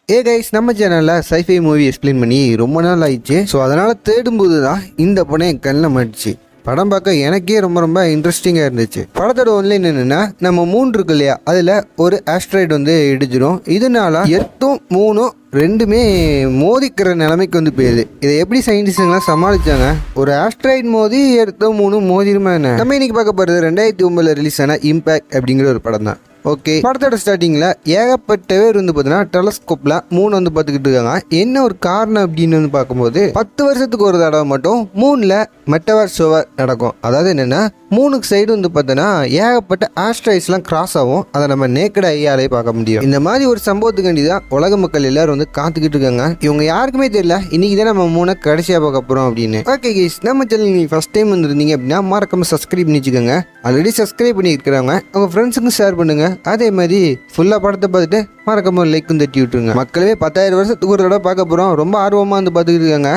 Guys, நம்ம சேனல்ல sci-fi movie explain பண்ணி ரொம்ப நாள் ஆயிடுச்சு. ஸோ அதனால தேடும்போது தான் இந்த படம் என் கண்ணில் மாட்டுச்சு. படம் பார்க்க எனக்கே ரொம்ப ரொம்ப இன்ட்ரெஸ்டிங்காக இருந்துச்சு. படத்தோட ஒன்லைன் என்னன்னா, நம்ம மூன் இருக்கு இல்லையா, அதில் ஒரு ஆஸ்ட்ராய்டு வந்து இடிச்சிடும். இதனால எர்த்தும் மூணும் ரெண்டுமே மோதிக்கிற நிலைமைக்கு வந்து போயிடுது. இதை எப்படி சயின்டிஸ்ட்லாம் சமாளிச்சாங்க? ஒரு ஆஸ்ட்ராய்டு மோதி எர்த்தும் மூணும் மோதிருமா என்ன? நம்ம இன்னைக்கு பார்க்க போகிறது 2009 ரிலீஸ் ஆன இம்பேக்ட் அப்படிங்கிற ஒரு படம் தான். ஓகே, படத்தோட ஸ்டார்டிங்கில் ஏகப்பட்ட பேர் வந்து பார்த்தீங்கன்னா டெலஸ்கோப்பில் மூணு வந்து பார்த்துக்கிட்டு இருக்காங்க. என்ன ஒரு காரணம் அப்படின்னு வந்து பார்க்கும்போது, 10 வருஷத்துக்கு ஒரு தடவை மட்டும் மூணில் மெட்டவர் ஷோவர் நடக்கும். அதாவது என்னென்னா, மூணுக்கு சைடு வந்து பார்த்தோன்னா ஏகப்பட்ட ஆஸ்ட்ராய்ட்ஸ்லாம் கிராஸ் ஆகும். அதை நம்ம நேக்கட் ஐயாலே பார்க்க முடியும். இந்த மாதிரி ஒரு சம்பவத்துக்காண்டி தான் உலக மக்கள் எல்லாரும் வந்து காத்துக்கிட்டு இருக்காங்க. இவங்க யாருக்குமே தெரியல இன்னைக்கு தான் நம்ம மூணை கடைசியாக பார்க்க போகிறோம் அப்படின்னு. ஓகே கைஸ், நம்ம சேனல் நீங்கள் ஃபஸ்ட் டைம் வந்துருந்தீங்க அப்படின்னா மறக்காம சப்ஸ்கிரைப் பண்ணி வச்சுக்கோங்க. ஆல்ரெடி சப்ஸ்கிரைப் பண்ணி இருக்கிறவங்க அவங்க ஃப்ரெண்ட்ஸுக்கும் ஷேர் பண்ணுங்க. அதே மாதிரி ஃபுல்லாக படத்தை பார்த்துட்டு மறக்காம ஒரு லைக்கும் தட்டி விட்டுருங்க. மக்களே 10,000 வருஷத்துக்கு ஒரு தடவை பார்க்க போகிறோம். ரொம்ப ஆர்வமாக வந்து பார்த்துக்கிட்டு இருக்காங்க.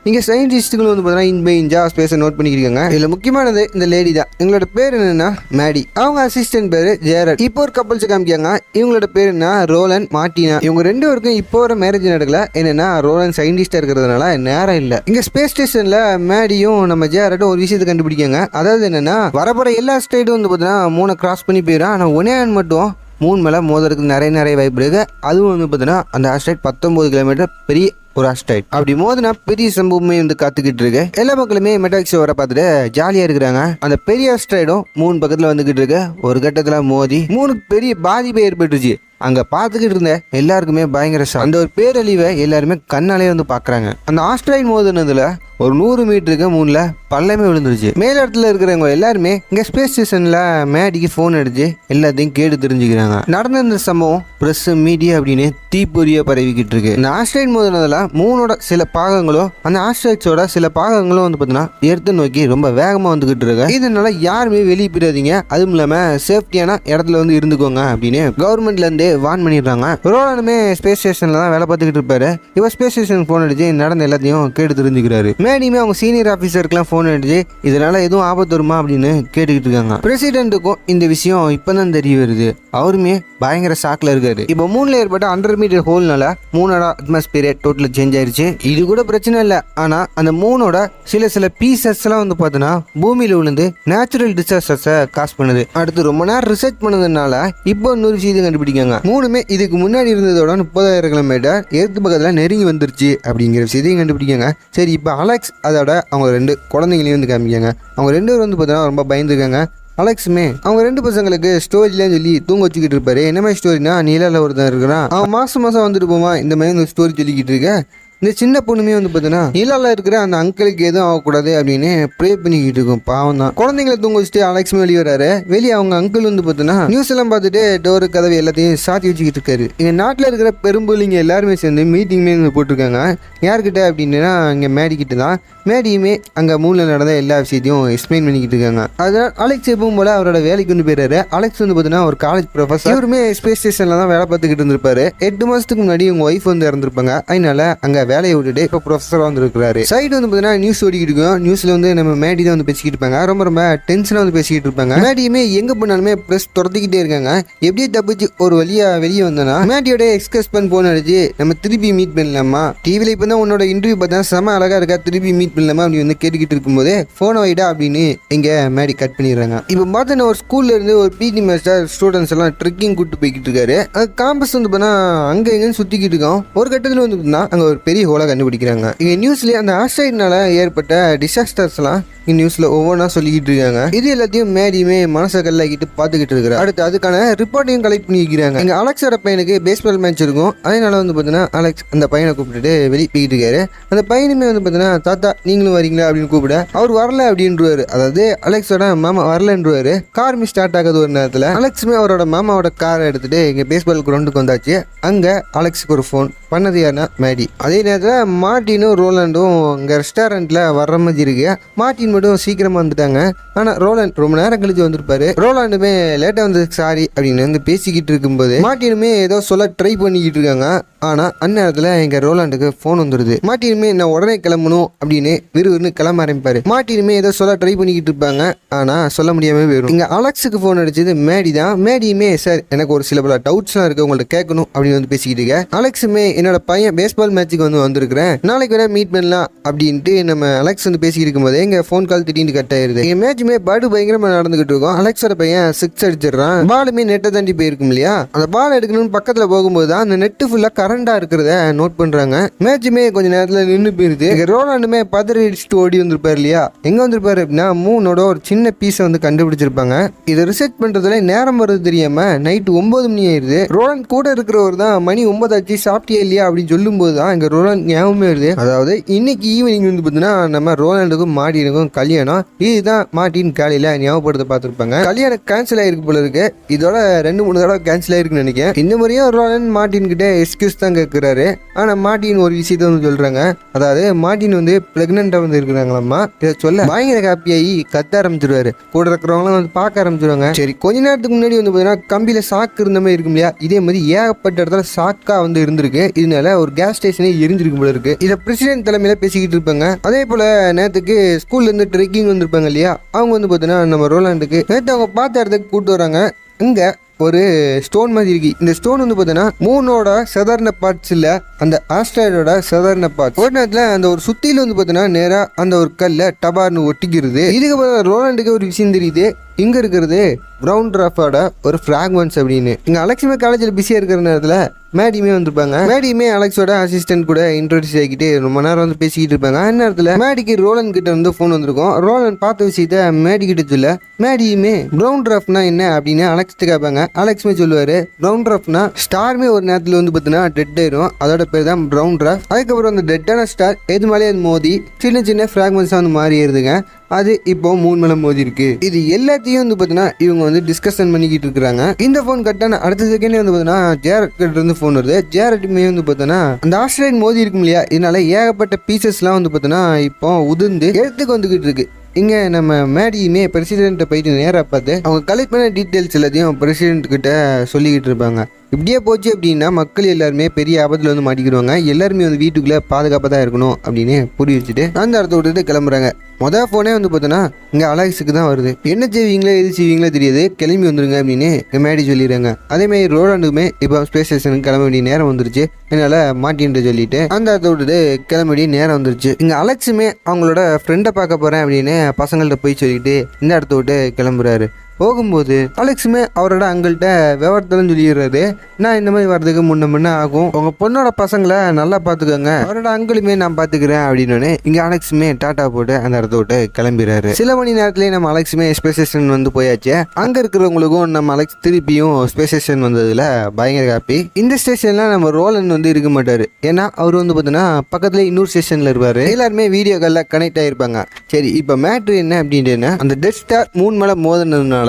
இங்கே சயின்டிஸ்ட்டுகள் வந்து பார்த்தீங்கன்னா இன் பை இன்ஜா ஸ்பேஸை நோட் பண்ணிக்கிருக்காங்க. இதில் முக்கியமானது இந்த லேடி தான். எங்களோட பேர் என்னென்னா மேடி. அவங்க அசிஸ்டன்ட் பேர் ஜேரட். இப்போ ஒரு கப்பல்ஸ் காமிக்காங்க. இவங்களோட பேர் என்ன, ரோலன் மார்டினா. இவங்க ரெண்டு பேருக்கும் இப்போ ஒரு மேரேஜ் நடக்கல. என்னன்னா, ரோலன் சயின்டிஸ்டாக இருக்கிறதுனால நேரம் இல்லை. இங்கே ஸ்பேஸ் ஸ்டேஷனில் மேடியும் நம்ம ஜேரட்டும் ஒரு விஷயத்தை கண்டுபிடிக்காங்க. அதாவது என்னன்னா, வரப்போற எல்லா ஸ்டேட்டும் வந்து பார்த்தீங்கன்னா மூணை கிராஸ் பண்ணி போயிடும். ஆனால் ஒன்னே மட்டும் மூணு மேலே மோதலுக்கு நிறைய வாய்ப்பு இருக்கு. அதுவும் வந்து பார்த்தீங்கன்னா அந்த ஆஸ்ட்ராய்ட் 19 கிலோமீட்டர் பெரிய ஒரு ஆஸ்ட்ராய்ட். அப்படி மோதினா பெரிய சம்பவமே வந்து காத்துக்கிட்டு இருக்கு. எல்லா மக்களுமே மெட்டாக்ஸ் வர பார்த்துட்டு ஜாலியா இருக்கிறாங்க. அந்த பெரிய ஆஸ்ட்ராய்டும் மூணு பக்கத்துல வந்துகிட்டு இருக்கு. ஒரு கட்டத்துல மோதி மூணுக்கு பெரிய பாதிப்பே ஏற்பட்டுச்சு. அங்க பாத்துக்கிட்டு இருந்த எல்லாருக்குமே பயங்கர அந்த ஒரு பேரழிவை எல்லாருமே கண்ணாலே வந்து பாக்குறாங்க. அந்த ஆஸ்ட்ராய்ட் மோதினதுல ஒரு 100 மீட்டருக்கு மூணுல பள்ளமே விழுந்துருச்சு. மேல இடத்துல இருக்கிறவங்க எல்லாருமே இங்க ஸ்பேஸ் ஸ்டேஷன்ல மேடிக்கு போன் அடிச்சு எல்லாத்தையும் கேட்டு தெரிஞ்சுக்கிறாங்க. நடந்த இந்த சம்பவம் பிரஸ் மீடியா அப்படின்னு தீப்பொறியா பரவிக்கிட்டு இருக்கு. இந்த ஆஸ்ட்ராய்ட் மோதினதுல மூணோட சில பாகங்களும் அந்த ஆஸ்ட்ராய்ட்ஸோட சில பாகங்களும் வந்து பாத்தீங்கன்னா எர்த்தை நோக்கி ரொம்ப வேகமா வந்துகிட்டு இருக்கு. இதனால யாருமே வெளியே போயிடாதீங்க, அதுவும் இல்லாம சேஃப்டியான இடத்துல வந்து இருந்துக்கோங்க அப்படின்னு கவர்மெண்ட்ல இருந்து வான் பண்ணிடுறாங்க. ரோலனுமே ஸ்பேஸ் ஸ்டேஷன்ல தான் வேலை பார்த்துக்கிட்டு இருப்பாரு. இவர் ஸ்பேஸ் ஸ்டேஷன் போன் அடிச்சு நடந்த எல்லாத்தையும் கேட்டு தெரிஞ்சுக்கிறாரு. மேடியுமே அவங்க சீனியர் ஆஃபீஸருக்குலாம் ஃபோன் அடிச்சு இதனால எதுவும் ஆபத்து வருமா அப்படின்னு கேட்டுக்கிட்டு இருக்காங்க. பிரசிடென்ட்டுக்கும் இந்த விஷயம் இப்பதான் தெரிய வருது. அவருமே பயங்கர ஷாக்ல இருக்காரு. இப்போ மூணுல ஏற்பட்ட 100 மீட்டர் ஹோல்னால மூணோட அட்மாஸ்பியர் டோட்டல் சேஞ்ச் ஆயிருச்சு. இது கூட பிரச்சனை இல்லை. ஆனா அந்த மூணோட சில பீசஸ் எல்லாம் வந்து பார்த்தோன்னா பூமியில விழுந்து நேச்சுரல் டிசாஸ்டர்ஸை காஸ் பண்ணுது. அடுத்து ரொம்ப நேரம் ரிசர்ச் பண்ணதுனால இப்போ இன்னொரு விஷயத்தை கண்டுபிடிக்காங்க. மூணுமே இதுக்கு முன்னாடி இருந்ததோட 30,000 கிலோமீட்டர் எர்த்து பக்கத்துல நெருங்கி வந்துருச்சு அப்படிங்கிற விஷயத்தையும் கண்டுபிடிக்காங்க. சரி, இப்போ அலெக்ஸ் அதோட அவங்க 2 குழந்தைங்களையும் வந்து காமிக்காங்க. அவங்க 2 பேரும் வந்து பார்த்தீங்கன்னா ரொம்ப பயந்துருக்காங்க. அலெக்ஸுமே அவங்க 2 பசங்களுக்கு ஸ்டோரிலாம் சொல்லி தூங்க வச்சுக்கிட்டு இருப்பாரு. என்ன மாதிரி ஸ்டோரினா, நீலால ஒருத்தன் இருக்கிறான், அவன் மாசம் வந்துட்டு போமா இந்த மாதிரி ஸ்டோரி சொல்லிக்கிட்டு இருக்க. இந்த சின்ன பொண்ணுமே வந்து பார்த்தீங்கன்னா நீலால இருக்கிற அந்த அங்கிளுக்கு எதுவும் ஆகக்கூடாது அப்படின்னு ப்ரே பண்ணிக்கிட்டு இருக்கும். பாவம் தான். குழந்தைங்களை தூங்க வச்சுட்டு அலெக்ஸுமே வெளியே வராரு. வெளியே அவங்க அங்கிள் வந்து பார்த்தீங்கன்னா நியூஸ் எல்லாம் பார்த்துட்டு டோரு கதவை எல்லாத்தையும் சாத்தி வச்சுக்கிட்டு இருக்காரு. எங்க நாட்டில் இருக்கிற பெரும்புலிங்க எல்லாருமே சேர்ந்து மீட்டிங்குமே போட்டிருக்காங்க. யார்கிட்ட அப்படின்னா இங்கே மேடி கிட்ட தான். மேடியுமே அங்கே மூணில் நடந்த எல்லா விஷயத்தையும் எக்ஸ்பிளைன் பண்ணிக்கிட்டு இருக்காங்க. அதனால் அலெக்ஸ் எப்பவும் போல அவரோட வேலைக்கு வந்து போயிடுறாரு. அலெக்ஸ் வந்து பார்த்தீங்கன்னா ஒரு காலேஜ் ப்ரொஃபஸர். இவருமே ஸ்பேஸ் ஸ்டேஷன்ல தான் வேலை பார்த்துக்கிட்டு இருந்திருப்பாரு. 8 மாசத்துக்கு முன்னாடி உங்க ஒய்ஃப் வந்து இறந்துருப்பாங்க. அதனால அங்கே வேலையை விட்டுட்டு இப்போ ப்ரொஃபஸராக வந்து இருக்கிறாரு. சைடு வந்து பார்த்தீங்கன்னா நியூஸ் ஓடிக்கிட்டு இருக்கும். நியூஸ்ல வந்து நம்ம மேடி தான் வந்து பேசிக்கிட்டு இருப்பாங்க. ரொம்ப டென்ஷனாக வந்து பேசிக்கிட்டு இருப்பாங்க. மேடியுமே எங்க போனாலுமே ப்ரெஸ் துரத்திக்கிட்டே இருக்காங்க. எப்படியே தப்பிச்சு ஒரு வழியா வெளியே வந்தோன்னா மேடியோட எக்ஸ்கஸ்பன் போன் அடிச்சு நம்ம திருப்பி மீட் பண்ணலாமா, டிவியில் இப்போ தான் உன்னோட இன்டர்வியூ பார்த்தா செம அழகா இருக்கா, திருப்பி மீட் பண்ணலாமா அப்படி வந்து கேட்டுக்கிட்டு இருக்கும்போது போனை வைடா அப்படின்னு எங்க மேடி கட் பண்ணிடுறாங்க. இப்போ பார்த்தா ஒரு ஸ்கூல்ல இருந்து ஒரு பிடி மாஸ்டர் ஸ்டூடெண்ட்ஸ் எல்லாம் ட்ரெக்கிங் கூட்டு போய்கிட்டு இருக்காரு. காம்பஸ் வந்து பார்த்தா அங்க எங்கன்னு சுத்திக்கிட்டு இருக்கோம். ஒரு கட்டத்தில் வந்து அங்க ஒரு பெரிய ஹோலை கண்டுபிடிக்கிறாங்க. இங்க நியூஸ்ல அந்த ஆஸ்ட்ராய்டுனால ஏற்பட்ட டிசாஸ்டர்ஸ் எல்லாம் நியூஸ்ல ஒவ்வொன்றா சொல்லிக்கிட்டு இருக்காங்க. இது எல்லாத்தையும் மேடியுமே மனசை கல்லாக்கிட்டு பார்த்துக்கிட்டு இருக்கிறார். அடுத்து அதுக்கான ரிப்போர்ட்டையும் கலெக்ட் பண்ணிக்கிறாங்க. இங்க அலெக்ஸோட பையனுக்கு பேஸ்பால் மேட்ச் இருக்கும். அதனால வந்து பார்த்தீங்கன்னா அலெக்ஸ் அந்த பையனை கூப்பிட்டுட்டு வெளியே போய்கிட்டு இருக்காரு. அந்த பையனுமே வந்து பார்த்தீங்கன்னா தாத்தா நீங்களும் வரீங்களா அப்படின்னு கூப்பிட அவர் வரல அப்படின்றாரு. அதாவது அலெக்ஸோட மாமா வரலன்றாரு. கார் மிஸ் ஸ்டார்ட் ஆகுது. ஒரு நேரத்தில் அலெக்ஸுமே அவரோட மாமாவோட காரை எடுத்துட்டு இங்க பேஸ்பால் கிரவுண்டுக்கு வந்தாச்சு. அங்க அலெக்ஸுக்கு ஒரு ஃபோன் பண்ணது யாருன்னா மேடி. அதே நேரத்தில் மார்டினும் ரோலண்டும் இங்க ரெஸ்டாரண்ட்ல வர்ற மாதிரி இருக்கு. மார்டின் மட்டும் சீக்கிரமா வந்துட்டாங்க. ஆனா ரோலண்ட் ரொம்ப நேரம் கழிச்சு வந்திருப்பாரு. ரோலாண்டுமே லேட்டா வந்து சாரி அப்படின்னு வந்து பேசிக்கிட்டு இருக்கும்போது மார்டினுமே ஏதோ சொல்ல ட்ரை பண்ணிக்கிட்டு இருக்காங்க. ஆனா அந்நேரத்துல எங்க ரோலாண்டுக்கு போன் வந்துருது. மார்டினுமே நான் உடனே கிளம்பணும் அப்படின்னு விறுவிறுன்னு கிளம்ப ஆரம்பிப்பாரு. மார்டினுமே ஏதோ சொல்ல ட்ரை பண்ணிக்கிட்டு இருப்பாங்க. ஆனா சொல்ல முடியாம வரும். இங்க அலெக்ஸுக்கு போன் அடிச்சது மேடி தான். மேடியுமே சார் எனக்கு ஒரு சில பல டவுட்ஸ்லாம் இருக்கு உங்கள்ட்ட கேட்கணும் அப்படின்னு வந்து பேசிக்கிட்டு இருக்க. அலெக்ஸுமே என்னோட பையன் பேஸ்பால் மேட்ச்சுக்கு வந்திருக்கிறேன், நாளைக்கு வேணா மீட் பண்ணலாம் அப்படின்ட்டு நம்ம அலெக்ஸ் வந்து பேசிக்கிட்டு இருக்கும்போது எங்க ஃபோன் கால் திடீர்னு கட் ஆயிருது. எங்க மேட்சுமே படு பயங்கரமா நடந்துகிட்டு இருக்கும். அலெக்ஸோட பையன் 6 அடிச்சிடறான். பாலுமே நெட்டை தாண்டி போயிருக்கும் இல்லையா, அந்த பால் எடுக்கணும்னு பக்கத்துல போகும்போது தான் அந்த நெட்டு ஃபுல்லா கரண்டா இருக்கிறத நோட் பண்றாங்க. மேட்சுமே கொஞ்ச நேரத்துல நின்று போயிருது. ரோலாண்டுமே பதறி அடிச்சுட்டு ஓடி வந்திருப்பாரு இல்லையா, எங்க வந்திருப்பாரு அப்படின்னா மூணோட ஒரு சின்ன பீஸை வந்து கண்டுபிடிச்சிருப்பாங்க. இதை ரிசர்ச் பண்றதுல நேரம் வருது தெரியாம நைட்டு 9 மணி ஆயிருது. ரோலண்ட் கூட இருக்கிறவர் தான் மணி 9 ஆச்சு சாப்பிட்டியா இல்லையா அப்படின்னு சொல்லும் போது தான் இங்க ரோலண்ட் ஞாபகமே வருது. அதாவது இன்னைக்கு ஈவினிங் வந்து பார்த்தீங்கன்னா நம்ம ரோலாண்டுக்கும் மார்டினுக்கும் கல்யாணம். இதுதான் மார்டின் காலையில ஞாபகப்படுத்த பார்த்துருப்பாங்க. கல்யாணம் கேன்சல் ஆயிருக்கு போல இருக்கு. இதோட 2-3 தடவை கேன்சல் ஆயிருக்குன்னு நினைக்கிறேன். இந்த முறையும் ரோலண்ட் மார்டின் கிட்ட எக்ஸ்கியூஸ் தான் கேட்கிறாரு. ஆனா மார்டின் ஒரு விஷயத்த வந்து சொல்றாங்க. அதாவது மார்டின் வந்து பிரெக்னெண்டா வந்து இருக்கிறாங்களாமா. இதை சொல்ல பயங்கர ஹாப்பியாகி கத்த ஆரம்பிச்சிருவாரு. கூட இருக்கிறவங்களும் வந்து பார்க்க ஆரம்பிச்சிருவாங்க. சரி, கொஞ்ச நேரத்துக்கு முன்னாடி வந்து பார்த்தீங்கன்னா கம்பியில சாக்கு இருந்த மாதிரி இருக்கும் இல்லையா, இதே மாதிரி ஏகப்பட்ட இடத்துல சாக்கா வந்து இருந்திருக்கு. இதனால ஒரு கேஸ் ஸ்டேஷனே எரிஞ்சிருக்கு போல இருக்கு. இதை பிரசிடென்ட் தலைமையில பேசிக்கிட்டு இருப்பாங்க. அதே போல நேற்றுக்கு ஸ்கூல்ல இருந்து ட்ரெக்கிங் வந்திருப்பாங்க இல்லையா, அவங்க வந்து பார்த்தீங்கன்னா நம்ம ரோலாண்டுக்கு நேற்று அவங்க பார்த்த இடத்துக்கு கூப்பிட்டு வராங்க. அங்க ஒரு ஸ்டோன் மாதிரி இருக்கு. இந்த ஸ்டோன் வந்து பார்த்தீங்கன்னா மூனோட சாதாரண பார்ட்ஸ் இல்ல, அந்த ஆஸ்ட்ராய்டோட சாதாரண பார்ட்ஸ். ஒரு நேரத்தில் அந்த ஒரு சுத்தியில வந்து பார்த்தீங்கன்னா நேரா அந்த ஒரு கல்ல டபார்னு ஒட்டிக்கிறது. இதுக்கு ரோலாண்டுக்கு ஒரு விஷயம் தெரியுது, இங்க இருக்கிறது ப்ரௌன் டிராஃபோட ஒரு ஃப்ராக்மெண்ட்ஸ் அப்படின்னு. இங்க அலெக்ஸுமே காலேஜில் பிஸியா இருக்கிற நேரத்தில் மேடியுமே வந்திருப்பாங்க. மேடியுமே அலெக்ஸோட அசிஸ்டன்ட் கூட இன்ட்ரோடியூஸ் ஆகிட்டு ரொம்ப நேரம் வந்து பேசிக்கிட்டு இருப்பாங்க. அந்த நேரத்தில் மேடிக்கு ரோலன் கிட்ட இருந்து ஃபோன் வந்திருக்கும். ரோலன் பார்த்த விஷயத்த மேடி கிட்ட சொல்ல மேடியுமே ப்ரௌன் டிராஃப்ட்னா என்ன அப்படின்னு அலெக்ஸ் கேட்பாங்க. அலெக்ஸுமே சொல்லுவாரு, ப்ரௌன் டிராஃப்ட்னா ஸ்டாருமே ஒரு நேரத்தில் வந்து பார்த்தீங்கன்னா டெட் ஆயிரும், அதோட பேர் தான் ப்ரௌன் டிராஃப்ட். அதுக்கப்புறம் அந்த டெட்டான ஸ்டார் எது மேலே அது மோதி சின்ன சின்ன ஃப்ராக்மெண்ட்ஸாக வந்து மாறிடுதுங்க. அது இப்போ 3 மேல மோதி இருக்கு. இது எல்லாத்தையும் வந்து பார்த்தீங்கன்னா இவங்க வந்து டிஸ்கஷன் பண்ணிக்கிட்டு இருக்காங்க. இந்த ஃபோன் கட்டான அடுத்த செகண்டே வந்து பார்த்தீங்கன்னா ஜேரட் கிட்ட இருந்து ஃபோன் வருது. ஜேரட்டுமே வந்து பார்த்தீங்கன்னா அந்த ஆஸ்ட்ரேலியன் மோதி இருக்கும் இல்லையா, இதனால ஏகப்பட்ட பீசஸ்லாம் வந்து பார்த்தீங்கன்னா இப்போ உதிர்ந்து எடுத்துக்கு வந்துகிட்டு இருக்கு. இங்கே நம்ம மேடியுமே பிரசிடென்ட்டை போயிட்டு நேராக பார்த்து அவங்க கலெக்ட் பண்ண டீட்டெயில்ஸ் எல்லாத்தையும் பிரசிடென்ட் கிட்ட சொல்லிக்கிட்டு இருப்பாங்க. இப்படியே போச்சு அப்படின்னா மக்கள் எல்லாருமே பெரிய ஆபத்தில் வந்து மாட்டிக்கிடுவாங்க. எல்லாருமே வந்து வீட்டுக்குள்ளே பாதுகாப்பாக தான் இருக்கணும் அப்படின்னு புரிய வச்சுட்டு அந்த இடத்த விட்டுட்டு கிளம்புறாங்க. மொதல் ஃபோனே வந்து பார்த்தோன்னா இங்கே அலெக்ஸுக்கு தான் வருது. என்ன செய்வீங்களோ எது செய்வீங்களோ தெரியாது, கிளம்பி வந்துருங்க அப்படின்னு மேடி சொல்லிடுறாங்க. அதேமாதிரி ரோலாண்டுக்குமே இப்போ ஸ்பேஸ் ஸ்டேஷனுக்கு கிளம்ப வேண்டிய நேரம் வந்துருச்சு, என்னால் மாட்டின்ட்டு சொல்லிட்டு அந்த இடத்த விட்டுட்டு கிளம்ப வேண்டிய நேரம் வந்துருச்சு. இங்கே அலெக்ஸுமே அவங்களோட ஃப்ரெண்டை பார்க்க போகிறேன் அப்படின்னு பசங்கள்கிட்ட போய் சொல்லிட்டு இந்த இடத்த விட்டு கிளம்புறாரு. போகும்போது அலெக்ஸுமே அவரோட அங்கிள்கிட்ட விவரத்தெல்லாம் சொல்லிடுறாரு, நான் இந்த மாதிரி வர்றதுக்கு முன்ன ஆகும், உங்க பொண்ணோட பசங்களை நல்லா பார்த்துக்கோங்க, அவரோட அங்கிளுமே நான் பார்த்துக்கிறேன் அப்படின்னு இங்கே அலெக்ஸுமே டாட்டா போட்டு அந்த இடத்த விட்டு கிளம்பிடுறாரு. சில மணி நேரத்துலேயே நம்ம அலெக்ஸுமே ஸ்பேஸ் ஸ்டேஷன் வந்து போயாச்சு. அங்கே இருக்கிறவங்களுக்கும் நம்ம அலெக்ஸ் திருப்பியும் ஸ்பேஸ் ஸ்டேஷன் வந்ததில் பயங்கர ஹாப்பி. இந்த ஸ்டேஷனில் நம்ம ரோலன் வந்து இருக்க மாட்டார், ஏன்னா அவர் வந்து பார்த்தீங்கன்னா பக்கத்தில் இன்னொரு ஸ்டேஷனில் இருப்பார். எல்லாருமே வீடியோ காலில் கனெக்ட் ஆகிருப்பாங்க. சரி, இப்போ மேட்ரு என்ன அப்படின்ட்டு அந்த டெத் ஸ்டார் 3 மேலே மோதினதுனால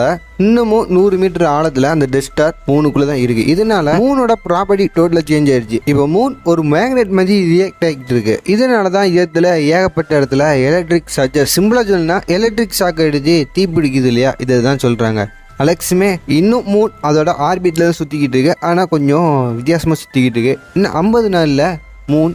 இன்னமும் 100 மீட்டர் ஆழத்துல அந்த டெத் ஸ்டார் மூணுக்குள்ள தான் இருக்கு. இதனால மூனோட ப்ராப்பர்ட்டி டோட்டலா சேஞ்ச் ஆயிடுச்சு. இப்போ மூன் ஒரு மேக்னெட் மாதிரி ரியாக்ட் ஆகிட்டு இருக்கு. இதனாலதான் இடத்துல ஏகப்பட்ட இடத்துல எலக்ட்ரிக் சார்ஜர், சிம்பிளா சொல்லணும்னா எலக்ட்ரிக் ஷாக் அடிச்சு தீ பிடிக்குது இல்லையா, இதைதான் சொல்றாங்க. அலெக்ஸுமே இன்னும் மூன் அதோட ஆர்பிட்ல தான் சுத்திக்கிட்டு இருக்கு, ஆனா கொஞ்சம் வித்தியாசமா சுத்திக்கிட்டு இருக்கு. இன்னும் 50 நாள்ல மூன்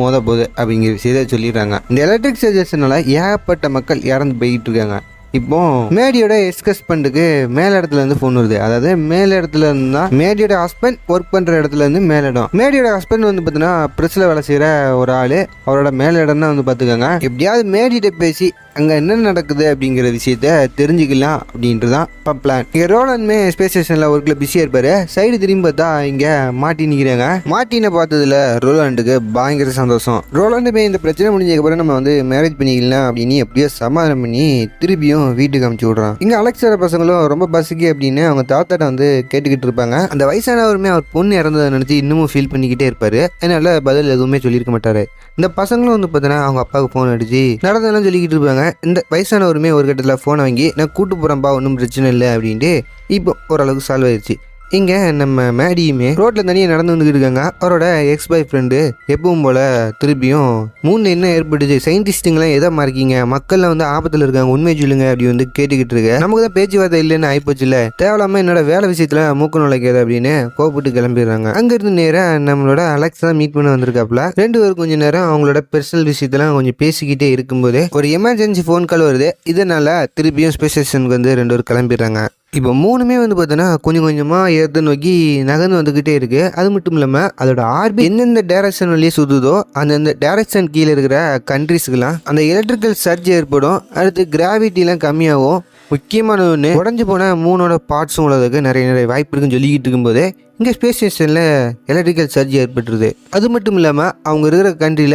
மோத போகுது அப்படிங்கிற விஷயத்தை சொல்லிடுறாங்க. இந்த எலக்ட்ரிக் சார்ஜர்ஸ்னால ஏகப்பட்ட மக்கள் இறந்து போய்கிட்டு இருக்காங்க. இப்போ மேடியோட எஸ்கஸ் பண்ணுக்கு மேல இடத்துல இருந்து ஃபோன் வருது. அதாவது மேல இடத்துல இருந்தா மேடியோட ஹஸ்பண்ட் ஒர்க் பண்ற இடத்துல இருந்து மேலிடம். மேடியோட ஹஸ்பண்ட் வந்து பாத்தீங்கன்னா பிரஸ்ல வேலை செய்யற ஒரு ஆளு, அவரோட மேல இடம் தான் வந்து பாத்துக்கோங்க. எப்படியாவது மேடிட்ட பேசி அங்க என்ன நடக்குது அப்படிங்கிற விஷயத்த தெரிஞ்சுக்கலாம் அப்படின்றதான் பிளான். இங்க ரோலன்மே ஸ்பேஸ் ஸ்டேஷன்ல ஒர்க்ல பிஸியா இருப்பாரு. சைடு திரும்பி பார்த்தா இங்க மார்ட்டின் நிக்கிறாங்க. மார்ட்டினை பார்த்ததுல ரோலாண்டுக்கு பயங்கர சந்தோஷம். ரோலாண்டுமே இந்த பிரச்சனை முடிஞ்சதுக்கு அப்புறம் நம்ம வந்து மேரேஜ் பண்ணிக்கலாம் அப்படின்னு எப்படியோ சமாதானம் பண்ணி திருப்பியும் வீட்டுக்கு அனுப்பிச்சு விடுறான். இங்க அலெக்ஸோட பசங்களும் ரொம்ப பசிக்கு அப்படின்னு அவங்க தாத்தாட்ட வந்து கேட்டுக்கிட்டு இருப்பாங்க. அந்த வயசானவருமே அவர் பொண்ணு இறந்ததை நினைச்சு இன்னமும் ஃபீல் பண்ணிக்கிட்டே இருப்பாரு. அதனால பதில் எதுவுமே சொல்லியிருக்க மாட்டாரு. இந்த பசங்களும் வந்து பார்த்தீங்கன்னா அவங்க அப்பாவுக்கு ஃபோன் அடிச்சு நடந்ததெல்லாம் சொல்லிக்கிட்டு இருப்பாங்க. இந்த வயசானவருமே ஒரு கட்டத்தில் ஃபோனை வாங்கி நான் கூட்டு போகிறேன்ப்பா, ஒன்றும் பிரச்சனை இல்லை அப்படின்ட்டு இப்போ ஓரளவுக்கு சால்வ் ஆயிடுச்சு. இங்கே நம்ம மேடியுமே ரோட்டில் தனியாக நடந்து வந்துக்கிட்டு இருக்காங்க. அவரோட எக்ஸ் பாய் ஃப்ரெண்டு எப்பவும் போல் திருப்பியும் மூணு என்ன ஏற்பட்டுச்சு, சயின்டிஸ்ட்டுங்களாம் எதை மறைக்கிங்க, மக்கள்லாம் வந்து ஆபத்தில் இருக்காங்க, உண்மை சொல்லுங்க அப்படி வந்து கேட்டுக்கிட்டு இருக்கு. நமக்கு தான் பேச்சுவார்த்தை இல்லைன்னு ஆயிப்போச்சு இல்லை, தேவையில்லாமல் என்னோட வேலை விஷயத்தில் மூக்க நுழைக்காது அப்படின்னு கோப்பிட்டு கிளம்பிடுறாங்க. அங்கேருந்து நேராக நம்மளோட அலெக்ஸ் தான் மீட் பண்ண வந்திருக்காப்புல. 2 பேரும் கொஞ்சம் நேரம் அவங்களோட பர்சனல் விஷயத்தெல்லாம் கொஞ்சம் பேசிக்கிட்டே இருக்கும்போது ஒரு எமர்ஜென்சி ஃபோன் கால் வருது. இதனால திருப்பியும் ஸ்பேஸ் ஸ்டேஷனுக்கு வந்து 2 பேரும் கிளம்பிடுறாங்க. இப்போ மூணுமே வந்து பார்த்தோன்னா கொஞ்சம் கொஞ்சமாக ஏற்ற நோக்கி நகர்ந்து வந்துக்கிட்டே இருக்குது. அது மட்டும் இல்லாமல் அதோட ஆர்பிட் எந்தெந்த டைரக்ஷன் வழியே சுற்றுதோ அந்தந்த டைரக்ஷன் கீழே இருக்கிற கண்ட்ரிஸ்க்கெலாம் அந்த எலக்ட்ரிக்கல் சர்ஜ் ஏற்படும். அடுத்து கிராவிட்டிலாம் கம்மியாகும். முக்கியமான ஒன்று, உடஞ்சி போன மூணோட பார்ட்ஸும் உள்ளதுக்கு நிறைய வாய்ப்பு இருக்குன்னு சொல்லிக்கிட்டு இருக்கும்போது இங்கே ஸ்பேஸ் ஸ்டேஷனில் எலக்ட்ரிக்கல் சர்ஜ் ஏற்பட்டுருது. அது மட்டும் இல்லாமல் அவங்க இருக்கிற கண்ட்ரியில்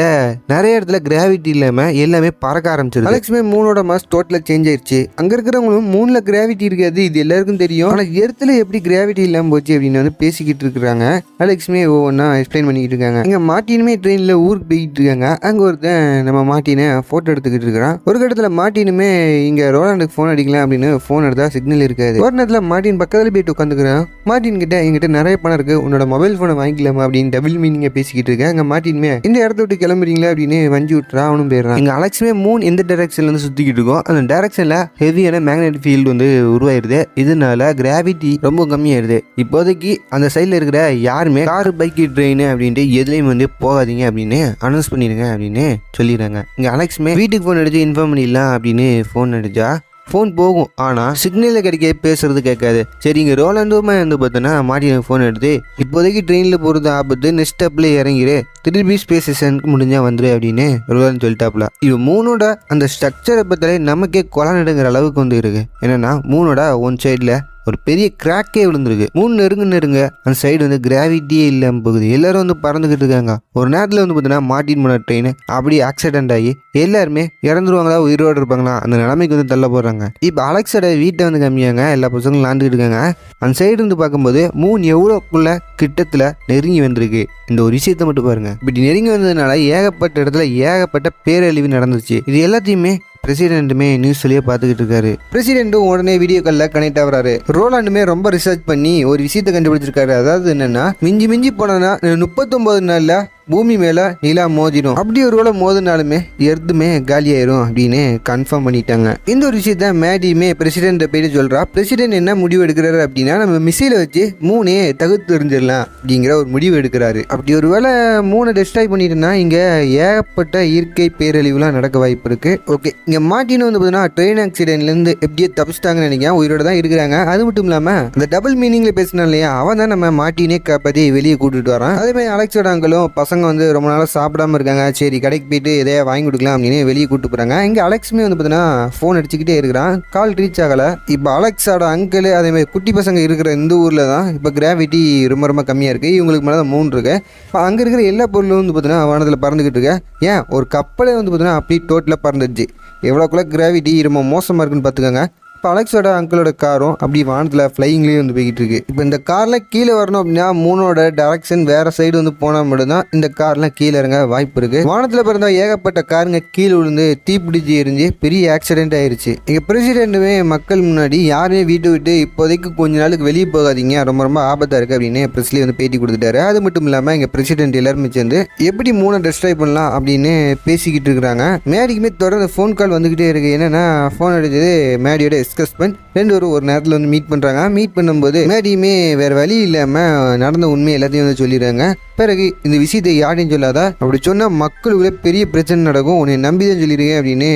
நிறைய இடத்துல கிராவிட்டி இல்லாமல் எல்லாமே பறக்க ஆரம்பிச்சிருது. அலெக்ஸுமே மூணோட மாஸ் டோட்டலாக சேஞ்ச் ஆயிடுச்சு. அங்கே இருக்கிறவங்களும் மூணில் கிராவிட்டி இருக்காது, இது எல்லாருக்கும் தெரியும். ஆனால் எர்த்தில் எப்படி கிராவிட்டி இல்லாமல் போச்சு அப்படின்னு வந்து பேசிக்கிட்டு இருக்கிறாங்க. அலெக்ஸுமே ஒவ்வொன்றா எக்ஸ்பிளைன் பண்ணிக்கிட்டு இருக்காங்க. இங்கே மார்ட்டினுமே ட்ரெயினில் ஊருக்கு போய்கிட்டு இருக்காங்க. அங்கே ஒருத்தன் நம்ம மார்ட்டினை ஃபோட்டோ எடுத்துக்கிட்டு இருக்கிறான். ஒரு கட்டத்தில் மார்ட்டினுமே இங்கே ரோலாண்டுக்கு ஃபோன் அடிக்கலாம் அப்படின்னு ஃபோன் எடுத்தால் சிக்னல் இருக்காது. ஒரு நேரத்தில் மார்ட்டின் பக்கத்தில் போயிட்டு உட்காந்துக்கிறான். மார்ட்டின் கிட்ட எங்கிட்ட நிறைய பணம் இருக்கு, உன்னோட மொபைல் போனை வாங்கிக்கலாமா அப்படின்னு டபுள் மீனிங்கா பேசிக்கிட்டு இருக்கேன். அங்கே மார்ட்டினுமே இந்த இடத்த விட்டு கிளம்புறீங்களா அப்படின்னு வஞ்சி விட்டுறா. அவனும் போயிடுறான். இங்கே அலெக்ஸுமே மூணு எந்த டைரக்ஷன்ல இருந்து சுத்திக்கிட்டு இருக்கோம் அந்த டைரக்ஷன்ல ஹெவியான மேக்னெட்டிக் ஃபீல்டு வந்து உருவாயிருது. இதனால கிராவிட்டி ரொம்ப கம்மியாயிருது. இப்போதைக்கு அந்த சைடில் இருக்கிற யாருமே கார், பைக்கு, ட்ரெயின் அப்படின்ட்டு எதுலையும் வந்து போகாதீங்க அப்படின்னு அனௌன்ஸ் பண்ணிடுங்க அப்படின்னு சொல்லிடுறாங்க. இங்கே அலெக்ஸுமே வீட்டுக்கு ஃபோன் அடிச்சு இன்ஃபார்ம் பண்ணிடலாம் அப்படின்னு ஃபோன் அடிச்சா ஃபோன் போகும். ஆனால் சிக்னலில் கிடைக்க பேசுறது கேட்காது. சரி, இங்கே ரோலாண்டோமா வந்து பார்த்தோன்னா மார்ட்டினுக்கு ஃபோன் எடுத்து இப்போதைக்கு ட்ரெயினில் போகிறது ஆபத்து, நெக்ஸ்ட் ஸ்டெப்பில் இறங்கிடு, திருப்பி ஸ்பேஸ் ஸ்டேஷனுக்கு முடிஞ்சா வந்துரு அப்படின்னு ரோலாண்டு சொல்லிட்டாப்புல. இது மூணோட அந்த ஸ்ட்ரக்சரை பற்றிலே நமக்கே கொலை நடுங்கிற அளவுக்கு வந்து இருக்கு. என்னன்னா மூணோட ஒன் சைடில் ஒரு பெரிய கிராக்கே விழுந்துருக்கு. மூணு நெருங்க அந்த சைடு வந்து கிராவிட்டியே இல்லாமல் போகுது. எல்லாரும் வந்து பறந்துக்கிட்டு இருக்காங்க. ஒரு நேரத்தில் வந்து பார்த்தீங்கன்னா மார்ட்டின் போன ட்ரெயின் அப்படி ஆக்சிடென்ட் ஆகி எல்லாருமே இறந்துருவாங்களா உயிரோடு இருப்பாங்களா அந்த நிலைமைக்கு வந்து தள்ள போடுறாங்க. இப்போ அலெக்ஸோட வீட்டை வந்து கம்மியாங்க, எல்லா பசங்களும் விளாண்டுக்கிட்டு இருக்காங்க. அந்த சைடு இருந்து பார்க்கும்போது மூணு எவ்வளோக்குள்ள கிட்டத்தில் நெருங்கி வந்திருக்கு. இந்த ஒரு விஷயத்த மட்டும் பாருங்க. இப்படி நெருங்கி வந்ததுனால ஏகப்பட்ட இடத்துல ஏகப்பட்ட பேரழிவு நடந்துச்சு. இது எல்லாத்தையுமே பிரசிடென்ட்டுமே நியூஸ் சொல்லியே பார்த்துக்கிட்டு இருக்காரு. பிரசிடென்ட்டும் உடனே வீடியோ காலில் கனெக்ட் ஆகுறாரு. ரோலாண்டுமே ரொம்ப ரிசர்ச் பண்ணி ஒரு விஷயத்தை கண்டுபிடிச்சிருக்காரு. அதாவது என்னன்னா, மிஞ்சி போனா 39 நாள்ல பூமி மேல நிலா மோதிடும். அப்படி ஒரு வேளை மோதினாலுமே எர்த்துமே காலியாயிரும் அப்படின்னு கன்ஃபார்ம் பண்ணிட்டாங்க. இந்த ஒரு விஷயத்த மேடியுமே பிரசிடென்ட் போயிட்டு சொல்றா. பிரசிடென்ட் என்ன முடிவு எடுக்கிறாரு அப்படின்னா, நம்ம மிசைலை வச்சு மூணே தகுத்து எறிஞ்சிடலாம் அப்படிங்கிற ஒரு முடிவு எடுக்கிறாரு. அப்படி ஒரு வேளை மூணை டெஸ்ட்ராய் பண்ணிட்டுனா இங்க ஏகப்பட்ட இயற்கை பேரழிவுலாம் நடக்க வாய்ப்பு இருக்கு. ஓகே, இங்க மார்ட்டின் வந்து பார்த்தீங்கன்னா ட்ரெயின் ஆக்சிடென்ட்ல இருந்து எப்படியே தப்பிச்சிட்டாங்கன்னு நினைக்கிறேன். உயிரோட தான் இருக்கிறாங்க. அது மட்டும் இல்லாம அந்த டபுள் மீனிங்ல பேசினா இல்லையா, அவன் தான் நம்ம மார்ட்டினே காப்பாற்றி வெளியே கூட்டிட்டு வரான். அதே மாதிரி அலெக்ஸோட அங்கிளும் பசங்க வந்து ரொம்ப நாளாக சாப்பிடாம இருக்காங்க. சரி, கடைக்கு போயிட்டு எதையா வாங்கி கொடுக்கலாம் அப்படின்னு வெளியே கூப்பிட்டு போகிறாங்க. இங்கே அலெக்ஸுமே வந்து பார்த்தீங்கன்னா ஃபோன் அடிச்சுக்கிட்டே இருக்கிறான். கால் ரீச் ஆகலை. இப்போ அலெக்ஸோட அங்கிள் அதேமாதிரி குட்டி பசங்க இருக்கிற இந்த ஊரில் தான் இப்போ கிராவிட்டி ரொம்ப கம்மியாக இருக்குது. இவங்களுக்கு மேலே தான் 3 இருக்குது. இப்போ அங்கே இருக்கிற எல்லா பொருளும் வந்து பார்த்தீங்கன்னா வானத்தில் பறந்துக்கிட்டு இருக்கு. ஏன் ஒரு கப்பலே வந்து பார்த்தீங்கன்னா அப்படி டோட்டலாக பறந்துடுச்சு. எவ்வளோக்குள்ள கிராவிட்டி ரொம்ப மோசமாக இருக்குன்னு பார்த்துக்கோங்க. இப்போ அலெக்ஸோட அங்கிளோட காரும் அப்படி வானத்தில் ஃப்ளைங்லேயே வந்து போய்கிட்டு இருக்கு. இப்போ இந்த காரில் கீழே வரணும் அப்படின்னா மூணோட டைரக்ஷன் வேற சைடு வந்து போனால் மட்டும்தான் இந்த கார்லாம் கீழே இறங்க வாய்ப்பு இருக்கு. வானத்தில் பிறந்த ஏகப்பட்ட காருங்க கீழே விழுந்து தீப்பிடிச்சு எரிஞ்சு பெரிய ஆக்சிடென்ட் ஆயிருச்சு. இங்கே பிரசிடென்ட்டுமே மக்கள் முன்னாடி யாருமே வீட்டை விட்டு இப்போதைக்கு கொஞ்ச நாளுக்கு வெளியே போகாதீங்க, ரொம்ப ஆபத்தாக இருக்குது அப்படின்னு பிரஸ்லி வந்து பேட்டி கொடுத்துட்டாரு. அது மட்டும் இல்லாமல் இங்கே பிரசிடென்ட் எல்லாருமே சேர்ந்து எப்படி மூணை டெஸ்ட்ராய் பண்ணலாம் அப்படின்னு பேசிக்கிட்டு இருக்கிறாங்க. மேடிக்குமே தொடர்ந்து ஃபோன் கால் வந்துக்கிட்டே இருக்கு. என்னன்னா ஃபோன் அடிச்சது மேடியோட ஹஸ்பண்ட். ரெண்டு பேரும் ஒரு நேரத்தில் வந்து மீட் பண்ணுறாங்க. மீட் பண்ணும்போது மேடியுமே வேறு வழி இல்லாமல் நடந்த உண்மை எல்லாத்தையும் வந்து சொல்லிடுறாங்க. பிறகு இந்த விஷயத்தை யாரையும் சொல்லாதா, அப்படி சொன்னால் மக்களுக்குள்ளே பெரிய பிரச்சனை நடக்கும், உன்னை நம்பி தான் சொல்லிடுங்க அப்படின்னு